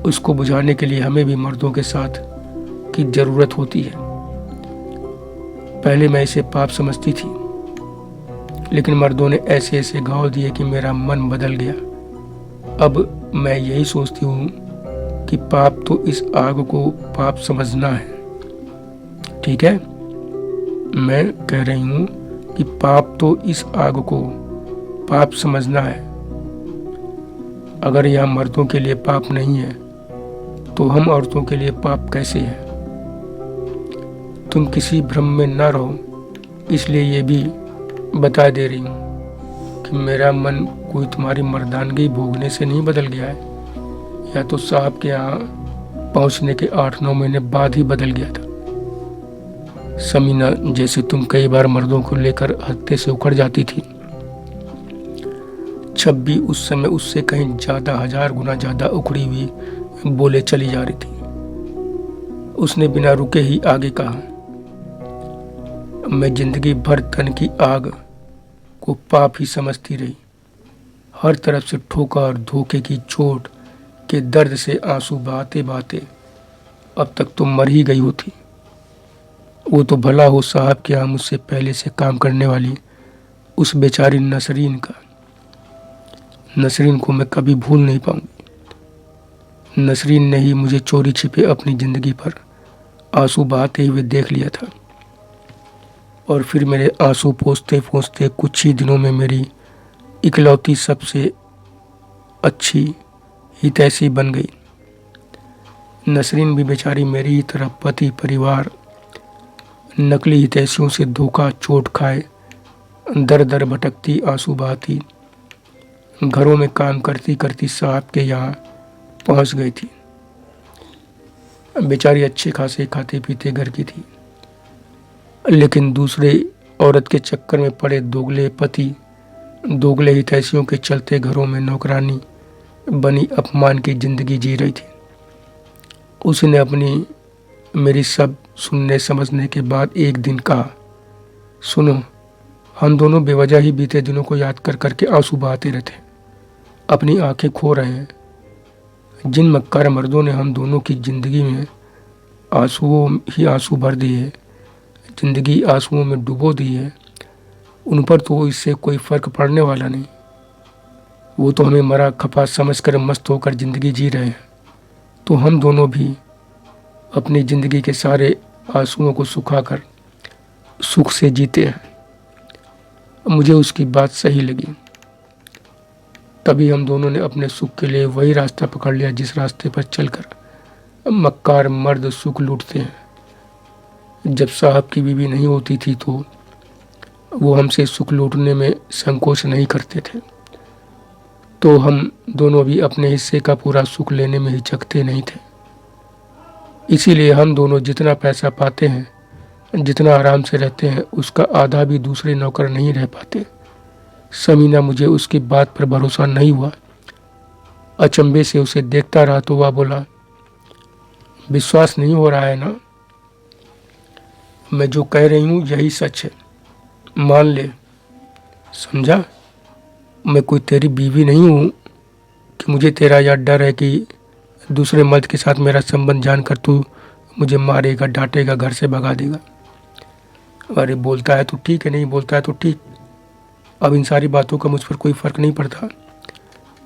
उसको बुझाने के लिए हमें भी मर्दों के साथ की जरूरत होती है। पहले मैं इसे पाप समझती थी, लेकिन मर्दों ने ऐसे ऐसे घाव दिए कि मेरा मन बदल गया। अब मैं यही सोचती हूँ कि पाप तो इस आग को पाप समझना है। ठीक है, मैं कह रही हूँ कि पाप तो इस आग को पाप समझना है। अगर यह मर्दों के लिए पाप नहीं है तो हम औरतों के लिए पाप कैसे है? तुम किसी भ्रम में न रहो, इसलिए ये भी बता दे रही हूँ कि मेरा मन कोई तुम्हारी मर्दानगी भोगने से नहीं बदल गया है, या तो साहब के यहाँ पहुँचने के 8-9 महीने बाद ही बदल गया था। समीना, जैसे तुम कई बार मर्दों को लेकर हत्थे से उखड़ जाती थी, छब्बी उस समय उससे कहीं ज्यादा, 1000 गुना ज्यादा उखड़ी हुई बोले चली जा रही थी। उसने बिना रुके ही आगे कहा, मैं जिंदगी भर तन की आग को पाप ही समझती रही। हर तरफ से ठोकर, धोखे की चोट के दर्द से आंसू बहाते बहाते अब तक तो मर ही गई होती। वो तो भला हो साहब के यहाँ मुझसे पहले से काम करने वाली उस बेचारी नसरीन का। नसरीन को मैं कभी भूल नहीं पाऊंगी। नसरीन ने ही मुझे चोरी छिपे अपनी जिंदगी पर आंसू बहाते हुए देख लिया था, और फिर मेरे आंसू पोंछते पोंछते कुछ ही दिनों में मेरी इकलौती सबसे अच्छी हितैषी बन गई। नसरीन भी बेचारी मेरी ही तरह पति, परिवार, नकली हितैषियों से धोखा, चोट खाए, दर दर भटकती, आंसू बहाती, घरों में काम करती करती साहब के यहाँ पहुँच गई थी। बेचारी अच्छे खासे खाते पीते घर की थी। लेकिन दूसरे औरत के चक्कर में पड़े दोगले पति, दोगले हितैषियों के चलते घरों में नौकरानी बनी अपमान की जिंदगी जी रही थी। उसने अपनी मेरी सब सुनने समझने के बाद एक दिन कहा, सुनो, हम दोनों बेवजह ही बीते दिनों को याद कर करके आंसू बहाते रहते, अपनी आंखें खो रहे हैं। जिन मक्कार मर्दों ने हम दोनों की जिंदगी में आंसुओं ही आंसू भर दिए, जिंदगी आंसुओं में डुबो दी है, उन पर तो इससे कोई फर्क पड़ने वाला नहीं। वो तो हमें मरा खपा समझकर मस्त होकर जिंदगी जी रहे हैं, तो हम दोनों भी अपनी जिंदगी के सारे आंसुओं को सुखाकर सुख से जीते हैं। मुझे उसकी बात सही लगी। तभी हम दोनों ने अपने सुख के लिए वही रास्ता पकड़ लिया जिस रास्ते पर चलकर मक्कार मर्द सुख लूटते हैं। जब साहब की बीवी नहीं होती थी तो वो हमसे सुख लूटने में संकोच नहीं करते थे, तो हम दोनों भी अपने हिस्से का पूरा सुख लेने में हिचकते नहीं थे। इसीलिए हम दोनों जितना पैसा पाते हैं, जितना आराम से रहते हैं, उसका आधा भी दूसरे नौकर नहीं रह पाते। समीना, मुझे उसकी बात पर भरोसा नहीं हुआ। अचंभे से उसे देखता रहा तो वह बोला, विश्वास नहीं हो रहा है ना? मैं जो कह रही हूँ यही सच है, मान ले, समझा? मैं कोई तेरी बीवी नहीं हूँ कि मुझे तेरा यह डर है कि दूसरे मर्द के साथ मेरा संबंध जानकर तू मुझे मारेगा, डांटेगा, घर से भगा देगा। अरे बोलता है तो ठीक है, नहीं बोलता है तो ठीक। अब इन सारी बातों का मुझ पर कोई फर्क नहीं पड़ता,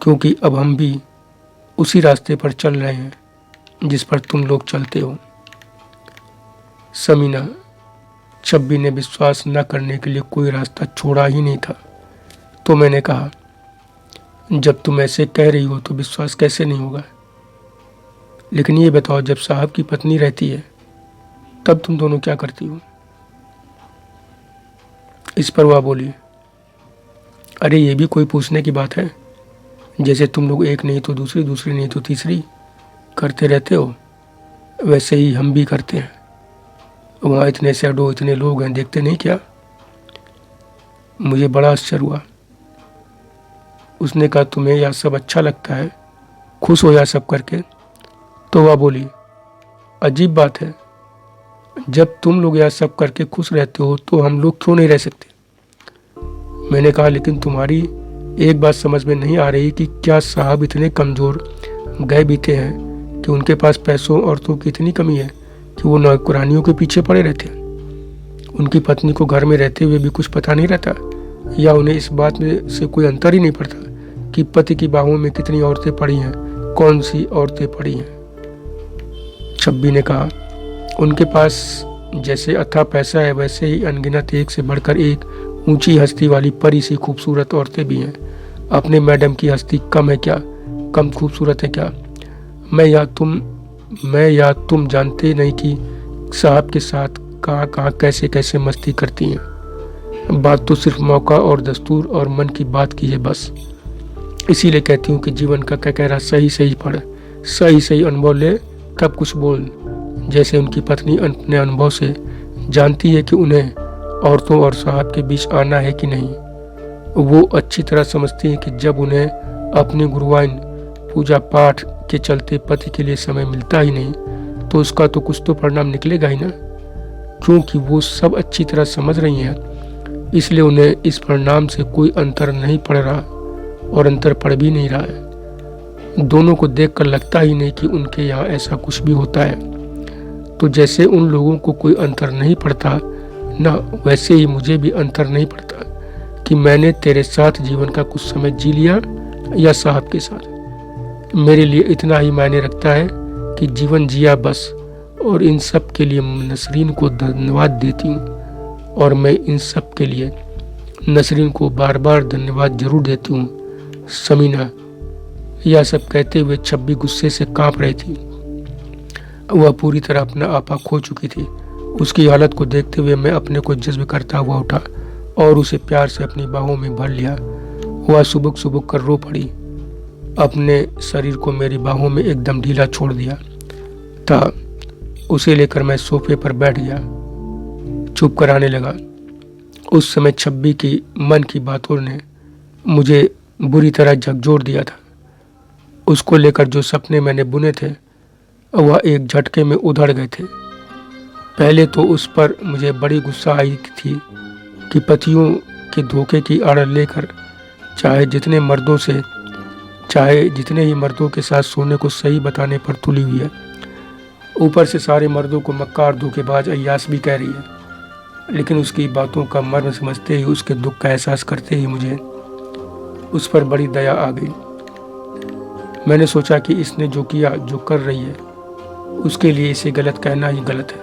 क्योंकि अब हम भी उसी रास्ते पर चल रहे हैं जिस पर तुम लोग चलते हो। समीना, छब्बी ने विश्वास न करने के लिए कोई रास्ता छोड़ा ही नहीं था। तो मैंने कहा, जब तुम ऐसे कह रही हो तो विश्वास कैसे नहीं होगा? लेकिन ये बताओ, जब साहब की पत्नी रहती है तब तुम दोनों क्या करती हो? इस पर वह बोली, अरे ये भी कोई पूछने की बात है? जैसे तुम लोग एक नहीं तो दूसरी, दूसरी नहीं तो तीसरी करते रहते हो, वैसे ही हम भी करते हैं। वहाँ इतने शैडो, इतने लोग हैं, देखते नहीं क्या? मुझे बड़ा आश्चर्य हुआ। उसने कहा, तुम्हें यह सब अच्छा लगता है? खुश हो यह सब करके? तो वह बोली, अजीब बात है, जब तुम लोग यह सब करके खुश रहते हो तो हम लोग क्यों नहीं रह सकते? मैंने कहा, लेकिन तुम्हारी एक बात समझ में नहीं आ रही कि क्या साहब इतने कमज़ोर गए बीते हैं कि उनके पास पैसों औरतों की इतनी कमी है कि वो नौकरानियों के पीछे पड़े रहते हैं। उनकी पत्नी को घर में रहते हुए भी कुछ पता नहीं रहता, या उन्हें इस बात में से कोई अंतर ही नहीं पड़ता कि पति की बाहों में कितनी औरतें पड़ी हैं, कौन सी औरतें पड़ी हैं। छब्बी ने कहा, उनके पास जैसे अथाह पैसा है वैसे ही अनगिनत एक से बढ़कर एक ऊंची हस्ती वाली परी सी खूबसूरत औरतें भी हैं। अपने मैडम की हस्ती कम है क्या? कम खूबसूरत है क्या? मैं या तुम जानते नहीं कि साहब के साथ कहाँ कहाँ कैसे कैसे मस्ती करती हैं। बात तो सिर्फ मौका और दस्तूर और मन की बात की है बस। इसीलिए कहती हूँ कि जीवन का कहरा सही सही पढ़, सही सही अनुभव ले, तब कुछ बोल। जैसे उनकी पत्नी अपने अनुभव से जानती है कि उन्हें औरतों और साहब के बीच आना है कि नहीं। वो अच्छी तरह समझती है कि जब उन्हें अपनी गुरुवाइन पूजा पाठ के चलते पति के लिए समय मिलता ही नहीं तो उसका तो कुछ तो परिणाम निकलेगा ही ना। क्योंकि वो सब अच्छी तरह समझ रही हैं, इसलिए उन्हें इस परिणाम से कोई अंतर नहीं पड़ रहा और अंतर पड़ भी नहीं रहा है। दोनों को देखकर लगता ही नहीं कि उनके यहाँ ऐसा कुछ भी होता है। तो जैसे उन लोगों को कोई अंतर नहीं पड़ता ना, वैसे ही मुझे भी अंतर नहीं पड़ता कि मैंने तेरे साथ जीवन का कुछ समय जी लिया या साहब के साथ। मेरे लिए इतना ही मायने रखता है कि जीवन जिया बस। और इन सब के लिए नसरीन को धन्यवाद देती हूँ, और मैं इन सब के लिए नसरीन को बार बार धन्यवाद जरूर देती हूँ। समीना, यह सब कहते हुए छब्बी गुस्से से कांप रही थी। वह पूरी तरह अपना आपा खो चुकी थी। उसकी हालत को देखते हुए मैं अपने को जज्ब करता हुआ उठा और उसे प्यार से अपनी बाहों में भर लिया। वह सुबुक सुबुक कर रो पड़ी, अपने शरीर को मेरी बाहों में एकदम ढीला छोड़ दिया था। उसे लेकर मैं सोफे पर बैठ गया। चुप कराने लगा। उस समय छब्बी की मन की बातों ने मुझे बुरी तरह झकझोर दिया था। उसको लेकर जो सपने मैंने बुने थे वह एक झटके में उधड़ गए थे। पहले तो उस पर मुझे बड़ी गुस्सा आई थी कि पतियों के धोखे की आड़ लेकर चाहे जितने ही मर्दों के साथ सोने को सही बताने पर तुली हुई है, ऊपर से सारे मर्दों को मक्कार धोखेबाज अय्यास भी कह रही है। लेकिन उसकी बातों का मर्म समझते ही, उसके दुख का एहसास करते ही मुझे उस पर बड़ी दया आ गई। मैंने सोचा कि इसने जो किया, जो कर रही है, उसके लिए इसे गलत कहना ही गलत है।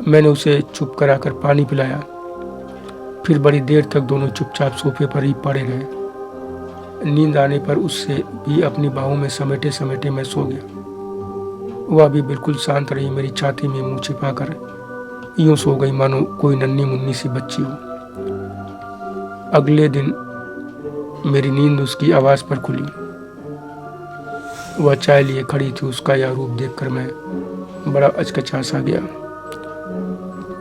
मैंने उसे चुप कराकर पानी पिलाया। फिर बड़ी देर तक दोनों चुपचाप सोफे पर ही पड़े रहे। नींद आने पर उससे भी अपनी बाहों में समेटे समेटे मैं सो गया। वह भी बिल्कुल शांत रही, मेरी छाती में मुंह छिपाकर यूं सो गई मानो कोई नन्ही मुन्नी सी बच्ची हो। अगले दिन मेरी नींद उसकी आवाज पर खुली। वह चाय लिए खड़ी थी। उसका यह रूप देखकर मैं बड़ा अचकचा सा गया।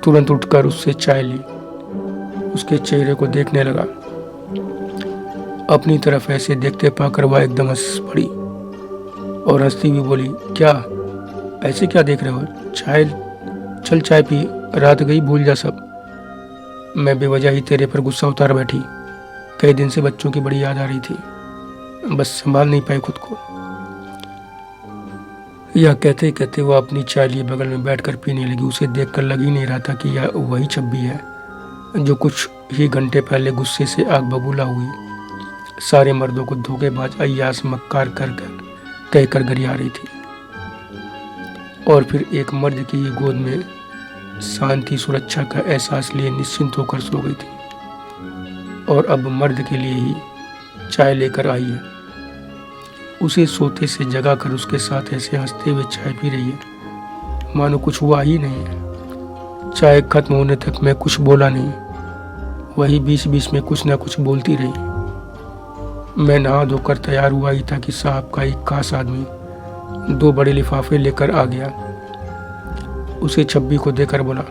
तुरंत उठकर उससे चाय ली, उसके चेहरे को देखने लगा। अपनी तरफ ऐसे देखते पाकर वह एकदम हंस पड़ी और हंसती हुई बोली, क्या ऐसे क्या देख रहे हो? चल चाय पी, रात गई, भूल जा सब। मैं बेवजह ही तेरे पर गुस्सा उतार बैठी। कई दिन से बच्चों की बड़ी याद आ रही थी, बस संभाल नहीं पाई खुद को। यह कहते कहते वह अपनी चाय लिए बगल में बैठकर पीने लगी। उसे देखकर लग ही नहीं रहा था कि यह वही छब्बी है जो कुछ ही घंटे पहले गुस्से से आग बबूला हुई सारे मर्दों को धोखेबाज अय्यास मक्कार कहकर गरिया रही थी। और फिर एक मर्द की गोद में शांति सुरक्षा का एहसास लिए निश्चिंत होकर सो गई थी और अब मर्द के लिए ही चाय लेकर आई है। उसे सोते से जगाकर उसके साथ ऐसे हंसते हुए चाय पी रही है मानो कुछ हुआ ही नहीं है। चाय खत्म होने तक मैं कुछ बोला नहीं, वही बीच बीच में कुछ ना कुछ बोलती रही। मैं नहा धोकर तैयार हुआ ही था कि साहब का एक खास आदमी 2 बड़े लिफाफे लेकर आ गया। उसे छब्बी को देकर बोला,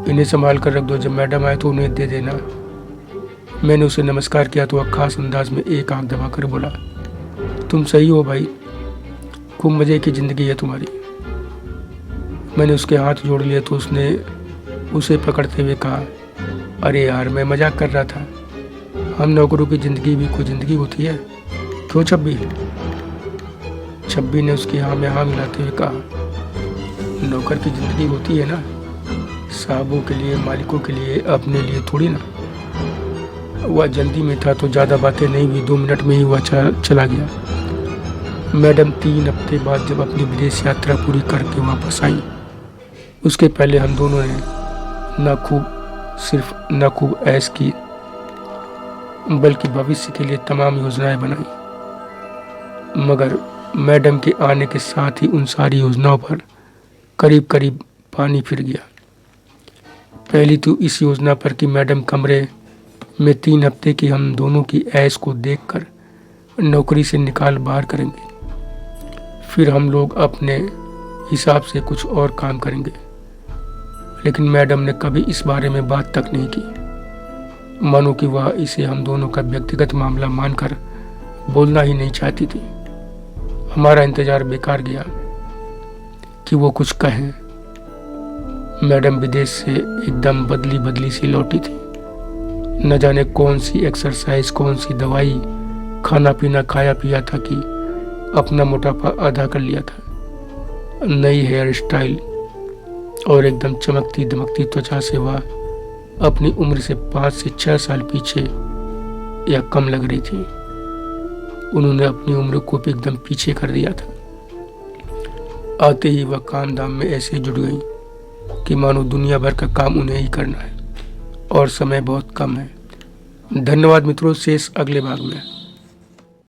इन्हें संभाल कर रख दो, जब मैडम आए तो उन्हें दे देना। मैंने उसे नमस्कार किया तो वह खास अंदाज में एक आंख दबाकर बोला, तुम सही हो भाई, खूब मजे की जिंदगी है तुम्हारी। मैंने उसके हाथ जोड़ लिए तो उसने उसे पकड़ते हुए कहा, अरे यार मैं मजाक कर रहा था, हम नौकरों की जिंदगी भी कोई जिंदगी होती है, क्यों छब्बी? छब्बी ने उसकी हाँ में हाँ मिलाते हुए कहा, नौकर की जिंदगी होती है ना, साहबों के लिए, मालिकों के लिए, अपने लिए थोड़ी ना। वह जल्दी में था तो ज़्यादा बातें नहीं हुई, 2 मिनट में ही वह चला गया। मैडम 3 हफ्ते बाद जब अपनी विदेश यात्रा पूरी करके वापस आई, उसके पहले हम दोनों ने न खूब ऐश की बल्कि भविष्य के लिए तमाम योजनाएं बनाई। मगर मैडम के आने के साथ ही उन सारी योजनाओं पर करीब करीब पानी फिर गया। पहली तो इस योजना पर कि मैडम कमरे में 3 हफ्ते की हम दोनों की ऐश को देखकर नौकरी से निकाल बाहर करेंगे। फिर हम लोग अपने हिसाब से कुछ और काम करेंगे। लेकिन मैडम ने कभी इस बारे में बात तक नहीं की, मानो कि वह इसे हम दोनों का व्यक्तिगत मामला मानकर बोलना ही नहीं चाहती थी। हमारा इंतजार बेकार गया कि वो कुछ कहें। मैडम विदेश से एकदम बदली सी लौटी थी। न जाने कौन सी एक्सरसाइज, कौन सी दवाई, खाना पीना खाया पिया था कि अपना मोटापा आधा कर लिया था। नई हेयर स्टाइल और एकदम चमकती दमकती त्वचा से वह अपनी उम्र से 5 से 6 साल पीछे या कम लग रही थी। उन्होंने अपनी उम्र को भी एकदम पीछे कर दिया था। आते ही वह काम धाम में ऐसे जुट गई कि मानो दुनिया भर का काम उन्हें ही करना है और समय बहुत कम है। धन्यवाद मित्रों, शेष अगले भाग में।